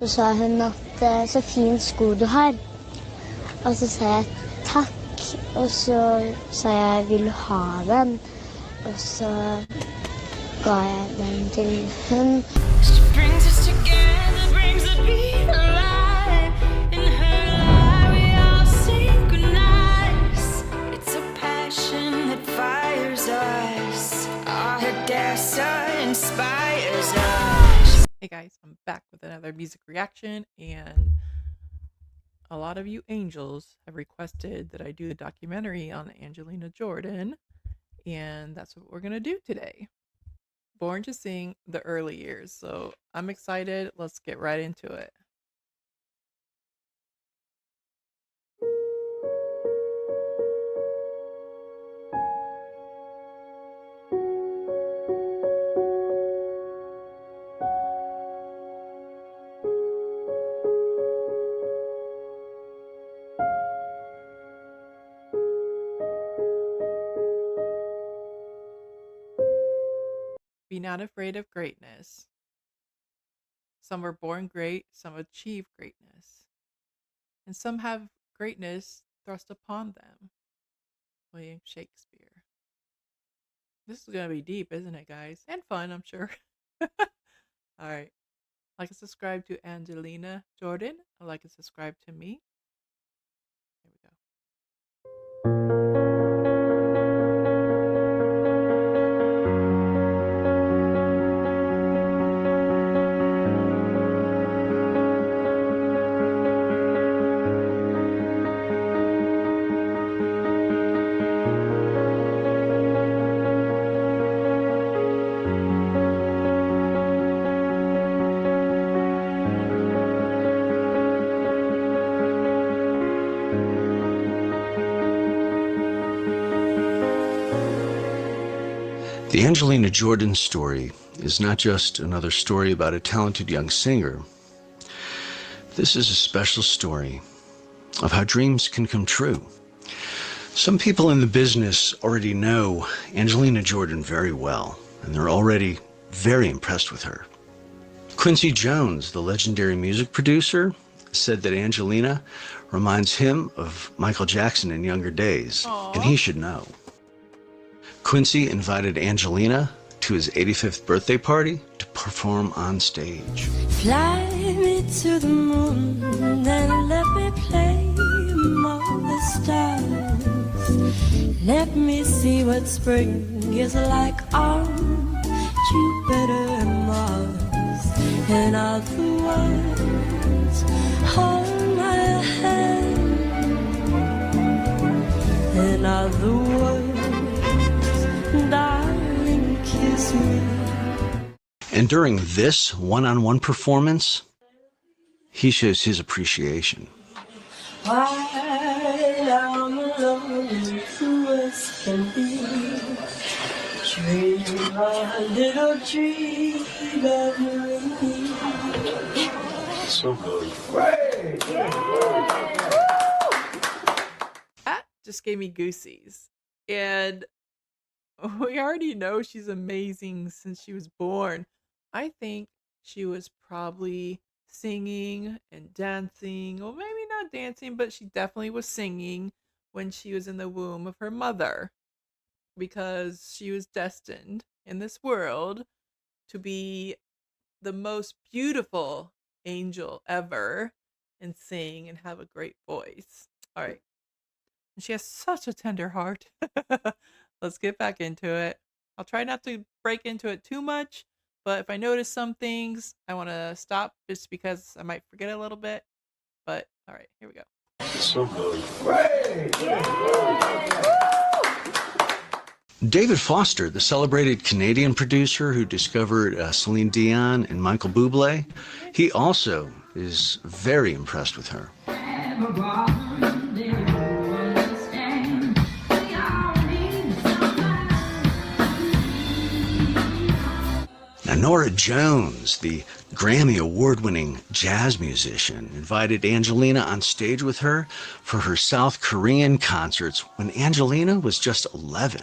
Så sa hun at så fin sko du har. Og så sa jeg takk, og så sa jeg vil du ha den? Og så ga jeg den til hun. Hey guys, I'm back with another music reaction, and a lot of you angels have requested that I do a documentary on Angelina Jordan, and that's what we're gonna do today. Born to sing the early years, so I'm excited. Let's get right into it. Be not afraid of greatness. Some were born great, some achieve greatness, and some have greatness thrust upon them. William Shakespeare. This is going to be deep, isn't it, guys? And fun, I'm sure. Alright. Like and subscribe to Angelina Jordan. Like and subscribe to me. Here we go. The Angelina Jordan story is not just another story about a talented young singer. This is a special story of how dreams can come true. Some people in the business already know Angelina Jordan very well, and they're already very impressed with her. Quincy Jones, the legendary music producer, said that Angelina reminds him of Michael Jackson in younger days, and he should know. Quincy invited Angelina to his 85th birthday party to perform on stage. Fly me to the moon and let me play among the stars. Let me see what spring is like on Jupiter and Mars. And all the words hold my hand. And all the words, darling, kiss me. And during this one-on-one performance, he shows his appreciation. While I'm alone, who else can be? Dream a little dream of me. So good. That just gave me goosies. And we already know she's amazing since she was born. I think she was probably singing and dancing, or maybe not dancing, but she definitely was singing when she was in the womb of her mother, because she was destined in this world to be the most beautiful angel ever and sing and have a great voice. All right. And she has such a tender heart. Let's get back into it. I'll try not to break into it too much, but if I notice some things, I want to stop just because I might forget a little bit. But all right, here we go. So good. David Foster, the celebrated Canadian producer who discovered Celine Dion and Michael Bublé, he also is very impressed with her. Now, Norah Jones, the Grammy award-winning jazz musician, invited Angelina on stage with her for her South Korean concerts when Angelina was just 11.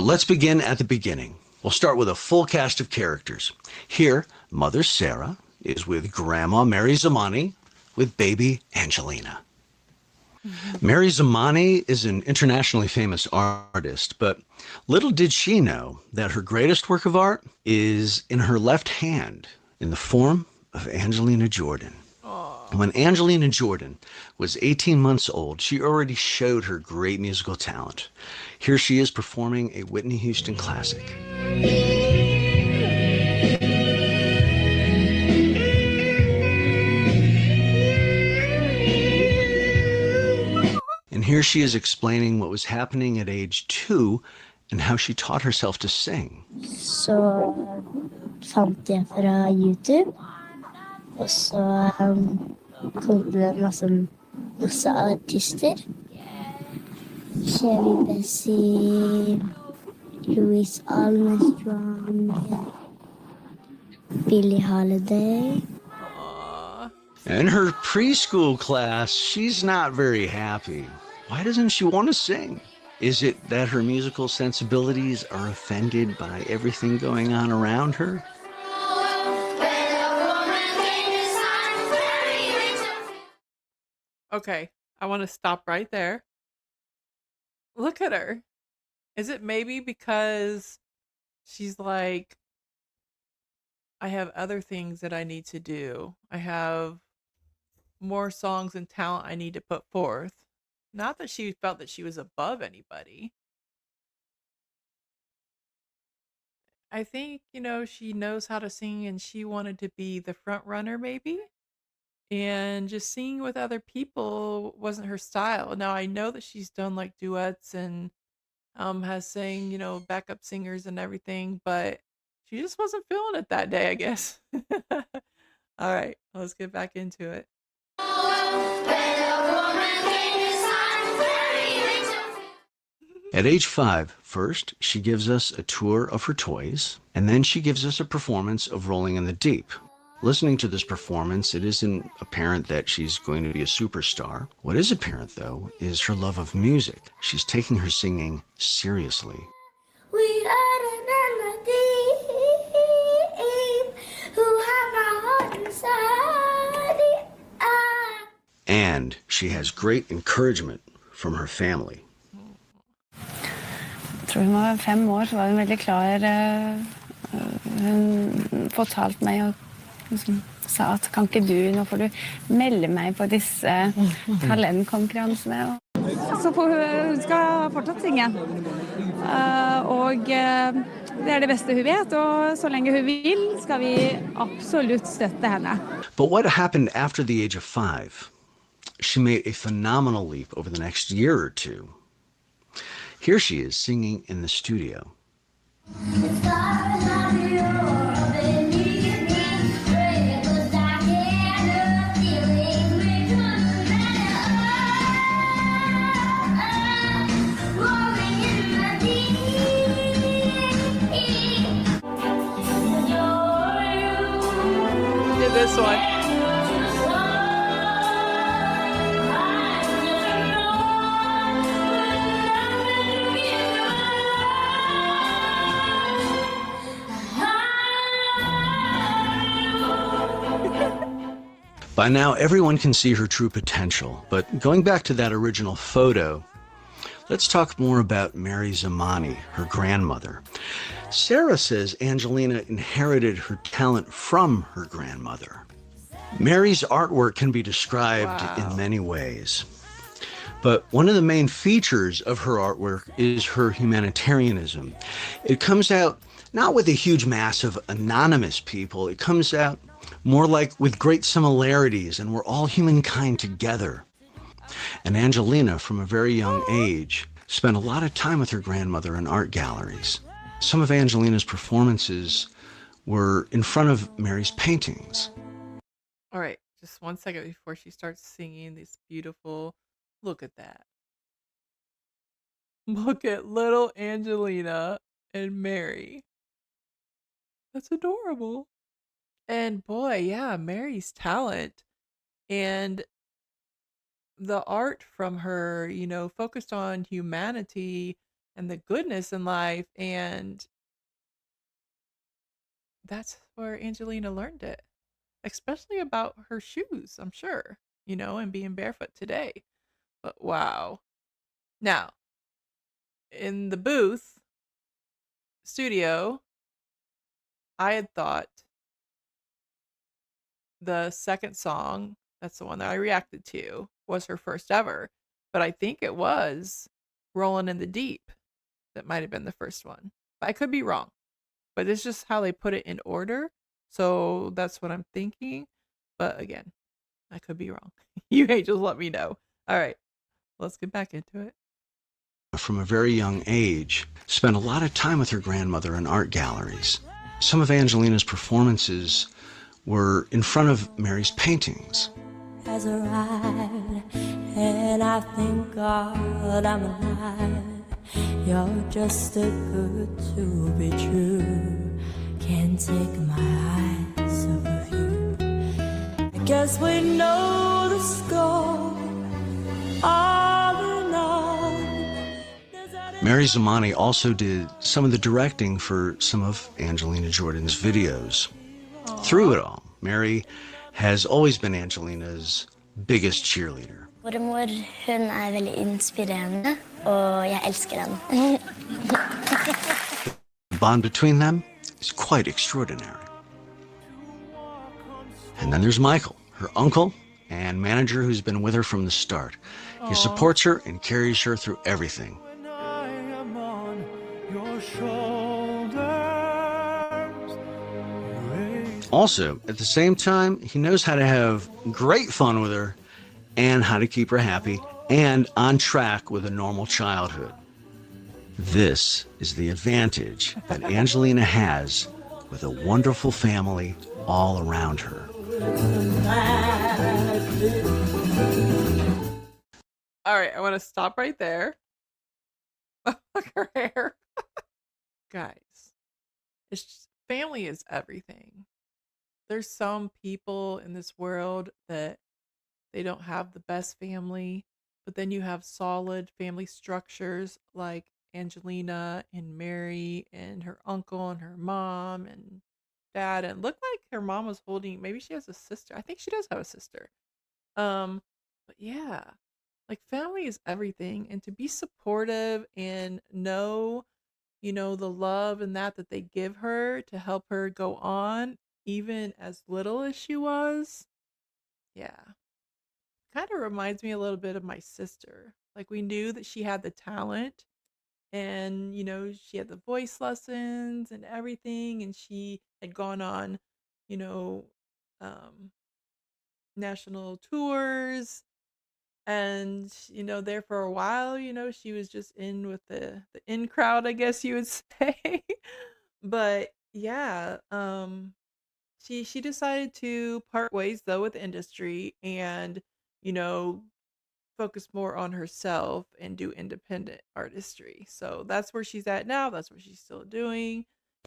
let's begin at the beginning. We'll start with a full cast of characters. Here, Mother Sarah is with Grandma Mary Zamani with baby Angelina. Mary Zamani is an internationally famous artist, but little did she know that her greatest work of art is in her left hand in the form of Angelina Jordan. When Angelina Jordan was 18 months old, she already showed her great musical talent. Here she is performing a Whitney Houston classic. And here she is explaining what was happening at age 2 and how she taught herself to sing. Så fant jeg fra YouTube, og så kom det masse artister. Chevy Bessie, Louis Armstrong, Billie Holiday. In her preschool class, she's not very happy. Why doesn't she want to sing? Is it that her musical sensibilities are offended by everything going on around her? Okay, I want to stop right there. Look at her. Is it maybe because she's like, I have other things that I need to do. I have more songs and talent I need to put forth. Not that she felt that she was above anybody. I think, she knows how to sing and she wanted to be the front runner maybe. And just singing with other people wasn't her style. Now I know that she's done like duets and has sang, backup singers and everything, but she just wasn't feeling it that day, I guess. All right, let's get back into it. At age 5, first, she gives us a tour of her toys, and then she gives us a performance of Rolling in the Deep. Listening to this performance, it isn't apparent that she's going to be a superstar. What is apparent, though, is her love of music. She's taking her singing seriously. We are the deep, who have our heart inside. And she has great encouragement from her family. Jeg tror hun var 5 år, så var hun veldig klar. Hun fortalte meg og sa at kan ikke du, nå får du melde meg på disse talentkonkurransene. Så hun skal fortsatt synge. Og det det beste hun vet, og så lenge hun vil, skal vi absolutt støtte henne. But what happened after the age of 5? She made a phenomenal leap over the next year or 2. Here she is singing in the studio. Did this one. By now, everyone can see her true potential, but going back to that original photo, let's talk more about Mary Zamani, her grandmother. Sarah says Angelina inherited her talent from her grandmother. Mary's artwork can be described in many ways, but one of the main features of her artwork is her humanitarianism. It comes out not with a huge mass of anonymous people, it comes out more like with great similarities, and we're all humankind together. And Angelina, from a very young age, spent a lot of time with her grandmother in art galleries. Some of Angelina's performances were in front of Mary's paintings. All right, just 1 second before she starts singing this beautiful, look at that. Look at little Angelina and Mary. That's adorable. And boy, yeah, Mary's talent and the art from her, focused on humanity and the goodness in life. And that's where Angelina learned it, especially about her shoes, I'm sure, and being barefoot today. But wow. Now, in the booth studio, I had thought the second song, that's the one that I reacted to, was her first ever. But I think it was Rolling in the Deep that might have been the first one. I could be wrong, but it's just how they put it in order. So that's what I'm thinking. But again, I could be wrong. You angels, let me know. All right, let's get back into it. From a very young age, spent a lot of time with her grandmother in art galleries. Some of Angelina's performances were in front of Mary's paintings. Has arrived, and I thank God I'm alive. You're just too good to be true. Can't take my eyes off of you. I guess we know the score. All in all. Mary Zamani also did some of the directing for some of Angelina Jordan's videos. Through it all, Mary has always been Angelina's biggest cheerleader. Mormor, hun veldig inspirerende, og jeg elsker den. The bond between them is quite extraordinary. And then there's Michael, her uncle and manager who's been with her from the start. He supports her and carries her through everything. Also, at the same time, he knows how to have great fun with her and how to keep her happy and on track with a normal childhood. This is the advantage that Angelina has with a wonderful family all around her. All right, I want to stop right there. Look at her hair. Guys, it's just, family is everything. There's some people in this world that they don't have the best family, but then you have solid family structures like Angelina and Mary and her uncle and her mom and dad. And looked like her mom was holding, maybe she has a sister. I think she does have a sister. But yeah, like family is everything. And to be supportive and know, the love and that they give her to help her go on, even as little as she was. Yeah. Kind of reminds me a little bit of my sister. Like we knew that she had the talent and, she had the voice lessons and everything. And she had gone on, national tours. And, there for a while, she was just in with the in crowd, I guess you would say. But yeah, she decided to part ways though with the industry and focus more on herself and do independent artistry. So that's where she's at now. That's what she's still doing.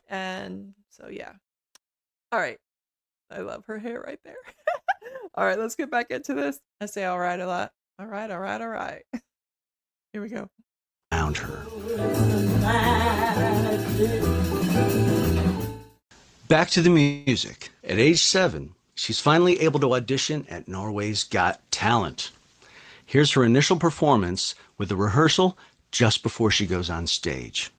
And so yeah. All right. I love her hair right there. All right, let's get back into this. I say all right a lot. All right, all right, all right. Here we go. Around her. Back to the music. At age 7, she's finally able to audition at Norway's Got Talent. Here's her initial performance with a rehearsal just before she goes on stage.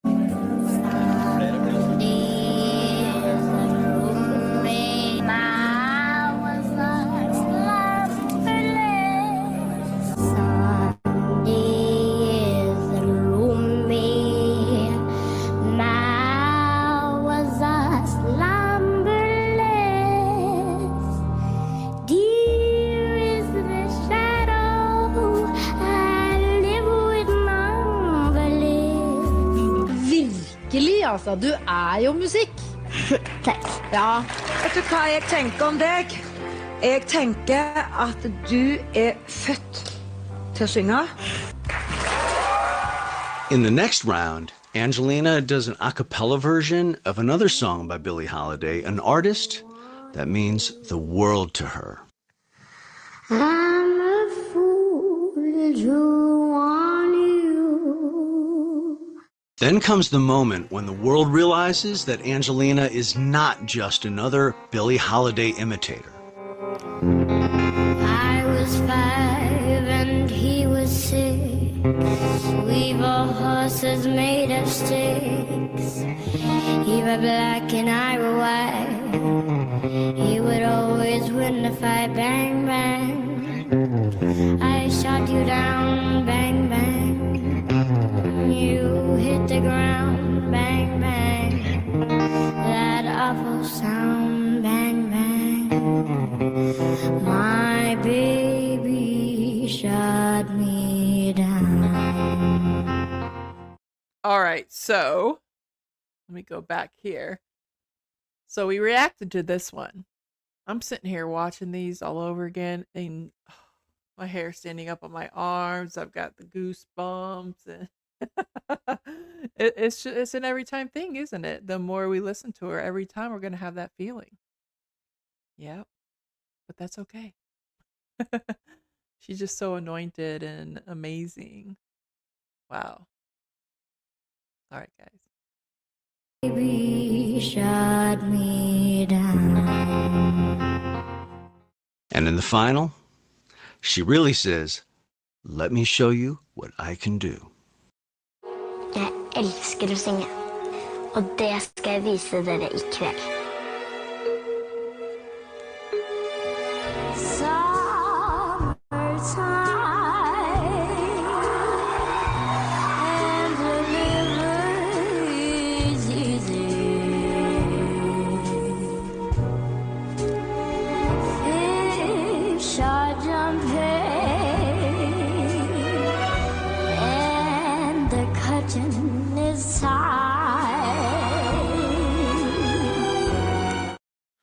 Altså, du jo musikk. Takk. Ja. Vet du hva jeg tenker om deg? Jeg tenker at du født til å synge. In the next round, Angelina does an a cappella version of another song by Billie Holiday, an artist that means the world to her. I'm a fool to Then comes the moment when the world realizes that Angelina is not just another Billie Holiday imitator. I was 5 and he was 6. We were horses made of sticks. He were black and I were white. He would always win the fight. Bang, bang. I shot you down. Bang, bang. You hit the ground. Bang, bang. That awful sound. Bang, bang. My baby shot me down. All right, so let me go back here. So we reacted to this one. I'm sitting here watching these all over again, and my hair standing up on my arms. I've got the goosebumps, and it's an every time thing, isn't it? The more we listen to her, every time we're gonna have that feeling. Yep, but that's okay. She's just so anointed and amazing. Wow. All right, guys. Baby shot me down. And in the final, she really says, "Let me show you what I can do." Jeg elsker å synge, og det skal jeg vise dere I kveld.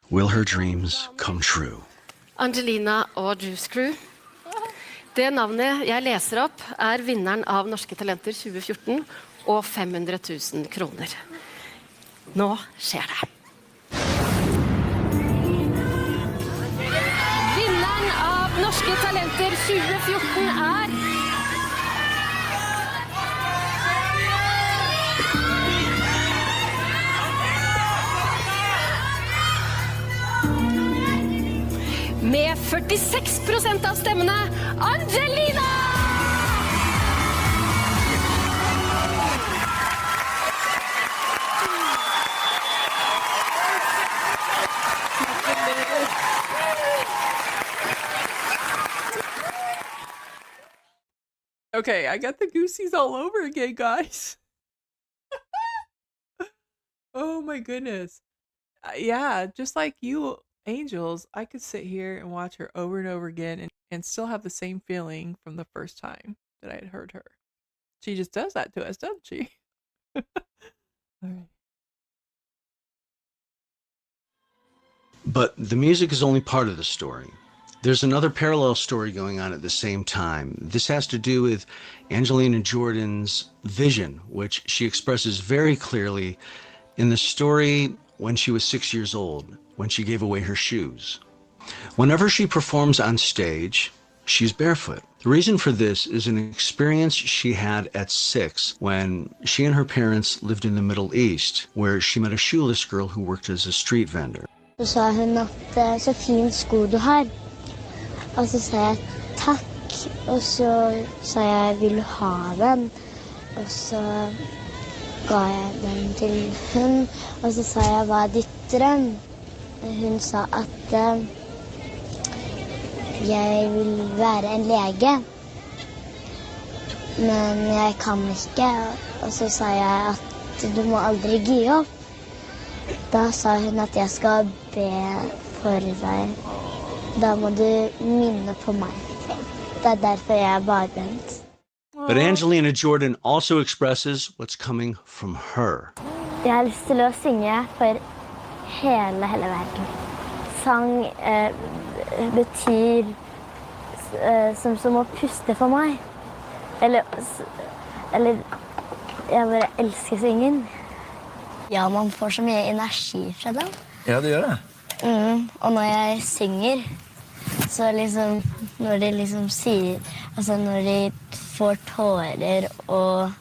Will her dreams come true? Angelina og Juice Crew. Det navnet jeg leser opp vinneren av Norske Talenter 2014 og 500 000 kroner. Nå skjer det. Vinneren av Norske Talenter 2014 med 46% av stemmene, Angelina! Okay, I got the goosies all over again, guys. Oh my goodness. Yeah, just like you, Angels, I could sit here and watch her over and over again and still have the same feeling from the first time that I had heard her. She just does that to us, doesn't she? All right. But the music is only part of the story. There's another parallel story going on at the same time. This has to do with Angelina Jordan's vision, which she expresses very clearly in the story when she was 6 years old, when she gave away her shoes. Whenever she performs on stage, she's barefoot. The reason for this is an experience she had at 6 when she and her parents lived in the Middle East, where she met a shoeless girl who worked as a street vendor. Så sa hun at så fin sko du har. Og så sa jeg takk, og så sa jeg vil du ha den? Og så ga jeg den til hun, og så sa jeg hva ditt drøm? Hun sa at jeg vil være en lege, men jeg kan ikke. Og så sa jeg at du må aldri gi opp. Da sa hun at jeg skal be for deg. Da må du minne på meg. Det derfor jeg bare bent. But Angelina Jordan also expresses what's coming from her. Jeg har lyst til å synge for hele verden. Sang betyr som å puste for meg. Eller jeg bare elsker syngen. Ja, man får så mye energi fra dem. Ja, det gjør det. Og når jeg synger, så liksom, når de liksom sier, altså når de får tårer og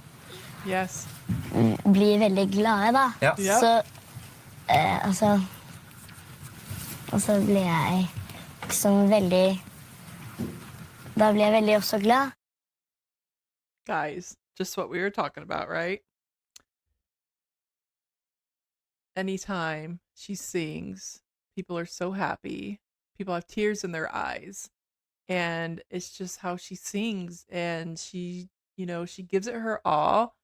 Yes. blir veldig glade, da. Ja. Så, og så blir jeg liksom veldig... Da blir jeg veldig også glad. Guys, just what we were talking about, right? Anytime she sings, people are so happy. People have tears in their eyes. And it's just how she sings, and she, you know, she gives it her all,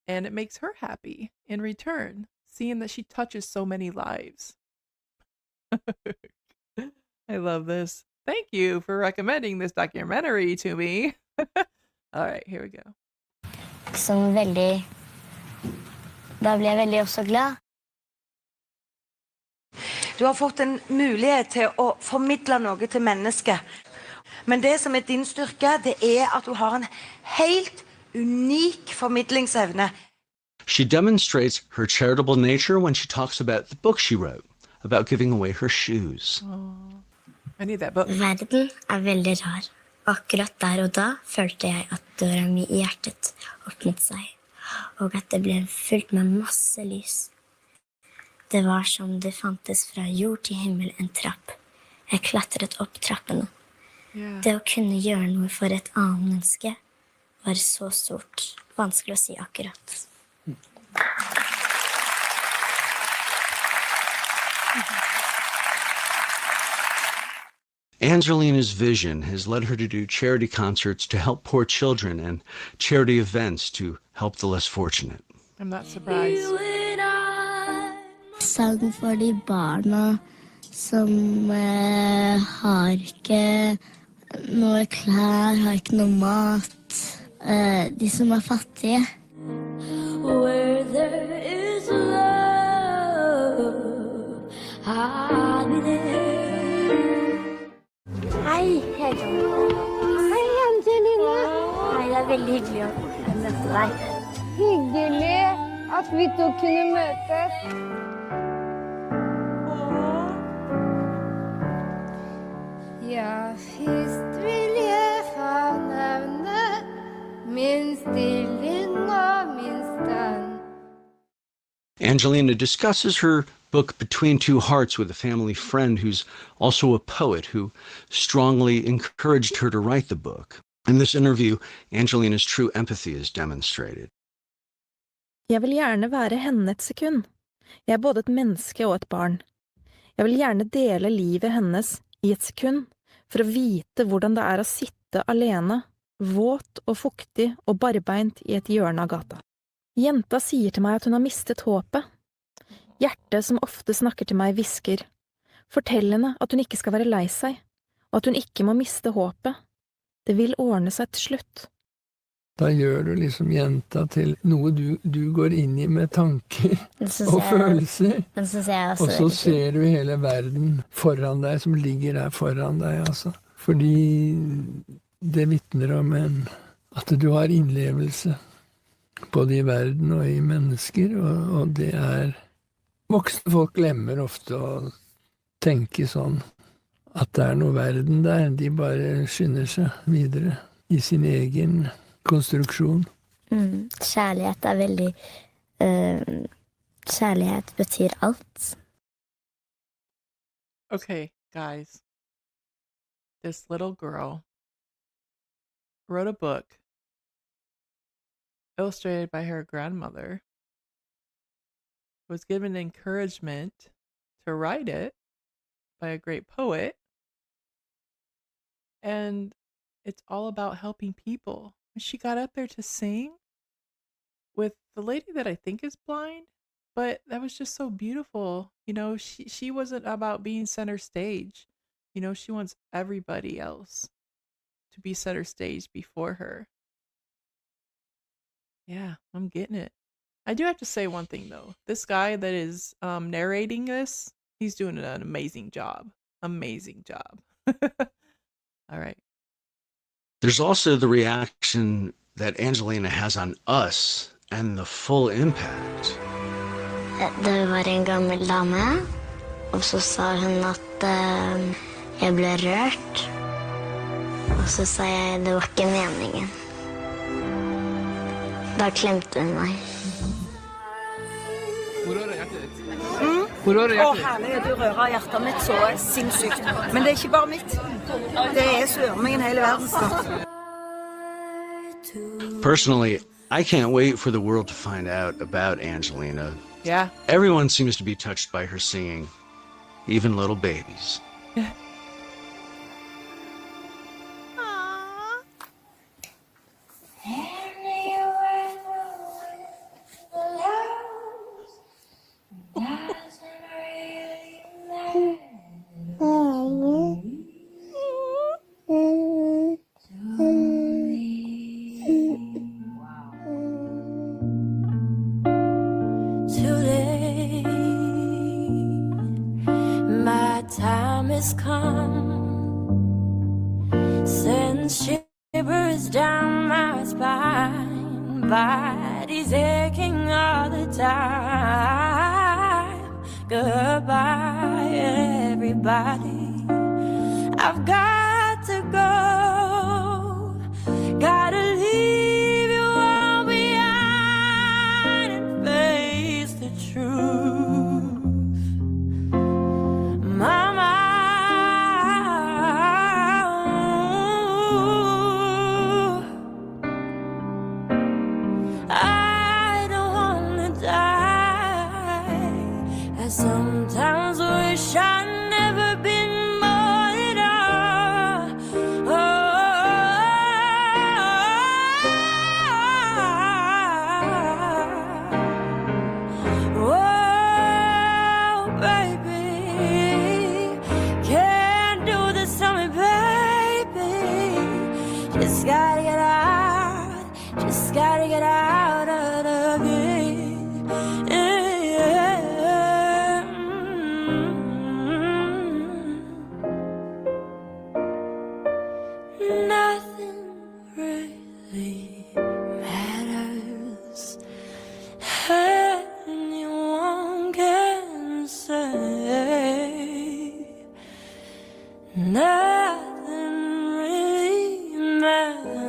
and it makes her happy in return, seeing that she touches so many lives. I love this. Thank you for recommending this documentary to me. All right, here we go. Som veldig... Da blir jeg veldig også glad. Du har fått en mulighet til å formidle noe til mennesket. Men det som din styrke, det at du har en helt unik formidlingsevne. She demonstrates her charitable nature when she talks about the book she wrote, about giving away her shoes. Oh, I need that book. Verden veldig rar. Akkurat der og da følte jeg at døra mi I hjertet åpnet seg, og at det ble fylt med masse lys. Det var som det fantes fra jord til himmel en trapp. Jeg klatret opp trappene. Yeah. Det å kunne gjøre noe for et annet menneske var så stort. Vanskelig å si akkurat. Angelina's vision has led her to do charity concerts to help poor children and charity events to help the less fortunate. I'm not surprised. Sang for de barna som har ikke noe klær, har ikke noe mat. De som fattige. Where there is love, I'll be there. Hei, Hei, Angelina. Hei, det veldig hyggelig å møte deg. Hyggelig at vi to kunne møtes. Ja, først vil jeg fornevne min stilling og min stand. Angelina discusses her book Between Two Hearts with a family friend who's also a poet who strongly encouraged her to write the book. In this interview, Angelina's true empathy is demonstrated. Jeg vil gjerne være henne et sekund. Jeg både et menneske og et barn. Jeg vil gjerne dele livet hennes I et sekund, for å vite hvordan det å sitte alene, våt og fuktig og barbeint I et hjørne av gata. Jenta sier til meg at hun har mistet håpet. Hjertet som ofte snakker til meg hvisker. Fortell henne at hun ikke skal være lei seg, og at hun ikke må miste håpet. Det vil ordne seg til slutt. Da gjør du liksom jenta til noe du går inn I med tanker og følelser. Og så ser du hele verden foran deg, som ligger der foran deg, altså. Fordi det vittner om at du har innlevelse, både I verden og I mennesker, og det voksne folk glemmer ofte å tenke sånn, at det noe verden der, de bare skynder seg videre I sin egen konstruksjon. Kjærlighet veldig... kjærlighet betyr alt. Okay, guys. This little girl wrote a book illustrated by her grandmother, was given encouragement to write it by a great poet, and it's all about helping people. When she got up there to sing with the lady that I think is blind, but that was just so beautiful. You know, she wasn't about being center stage. You know, she wants everybody else to be center stage before her. Yeah, I'm getting it. I do have to say one thing though. This guy that is narrating this, he's doing an amazing job. Amazing job. All right. There's also the reaction that Angelina has on us and the full impact. Det var en gammel dame, og så sa hun at jeg ble rørt. Og så sa jeg det var ikke meningen. Da klemte hun meg. Hvor rører hjertet ditt? Å, herlig, du rører hjertet mitt så sinnssykt. Men det er ikke bare mitt. Det er sørmingen hele verden snart. Personally, I can't wait for the world to find out about Angelina. Yeah. Everyone seems to be touched by her singing, even little babies. Today, my time has come. Since shivers down my spine, body's aching all the time. Goodbye, everybody. I've got to go. Gotta leave you all behind and face the truth. Mama, I don't wanna die. I sometimes wish I'd never been born at all. Oh, baby, can't do this to me, baby. Just gotta get out, just gotta get out of it. Nothing really matters. Anyone can say nothing really matters.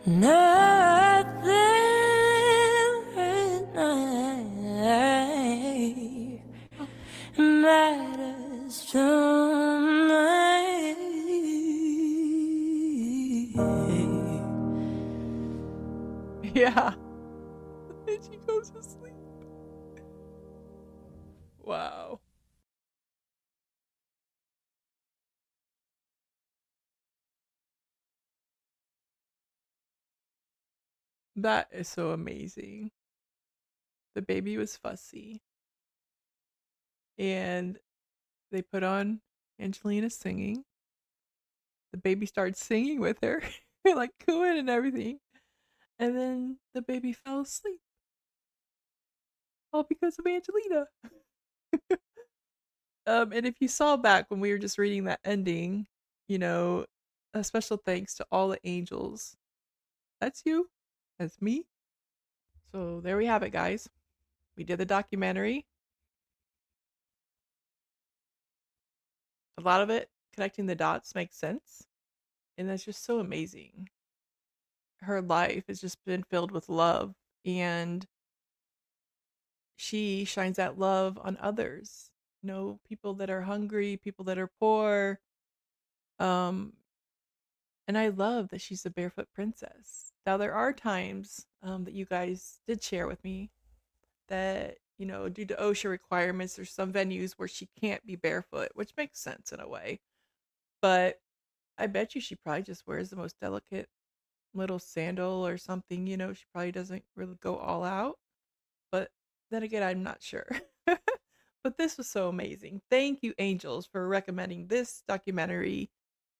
Nothing really matters to me. Yeah. And she goes to sleep. Wow. That is so amazing. The baby was fussy. And they put on Angelina singing. The baby started singing with her, like cooing and everything. And then the baby fell asleep. All because of Angelina. And if you saw back when we were just reading that ending, you know, a special thanks to all the angels. That's you. That's me. So there we have it, guys. We did the documentary. A lot of it, connecting the dots, makes sense. And that's just so amazing. Her life has just been filled with love. And she shines that love on others. You know, people that are hungry, people that are poor. And I love that she's a barefoot princess. Now, there are times that you guys did share with me that, you know, due to OSHA requirements, there's some venues where she can't be barefoot, which makes sense in a way. But I bet you she probably just wears the most delicate little sandal or something, you know, she probably doesn't really go all out. But then again, I'm not sure. But this was so amazing. Thank you, Angels, for recommending this documentary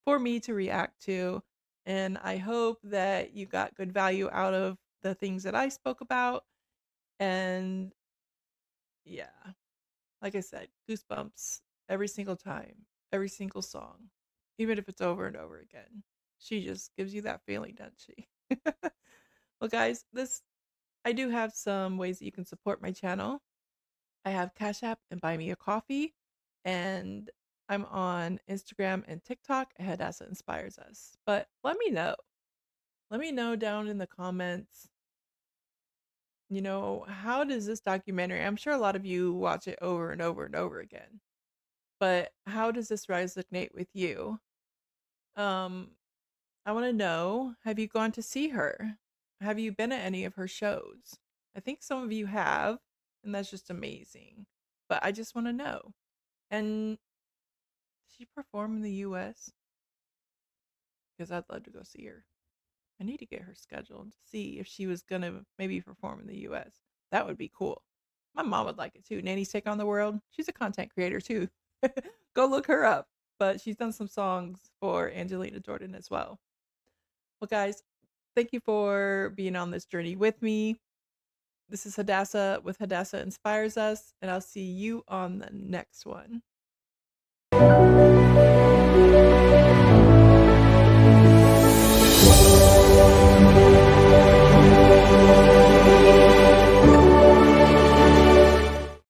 for me to react to. And I hope that you got good value out of the things that I spoke about. And yeah, like I said, goosebumps every single time, every single song, even if it's over and over again. She just gives you that feeling, doesn't she? Well, guys, I do have some ways that you can support my channel. I have Cash App and Buy Me a Coffee, and I'm on Instagram and TikTok at Hadassah Inspires Us. But let me know, let me know down in the comments, you know, how does this documentary, I'm sure a lot of you watch it over and over and over again, but how does this resonate with you? I want to know, have you gone to see her? Have you been at any of her shows? I think some of you have, and that's just amazing. But I just want to know. And does she perform in the US? Because I'd love to go see her. I need to get her scheduled to see if she was going to maybe perform in the US. That would be cool. My mom would like it too. Nanny's Take on the World. She's a content creator too. Go look her up. But she's done some songs for Angelina Jordan as well. Well, guys, thank you for being on this journey with me. This is Hadassah with Hadassah Inspires Us, and I'll see you on the next one.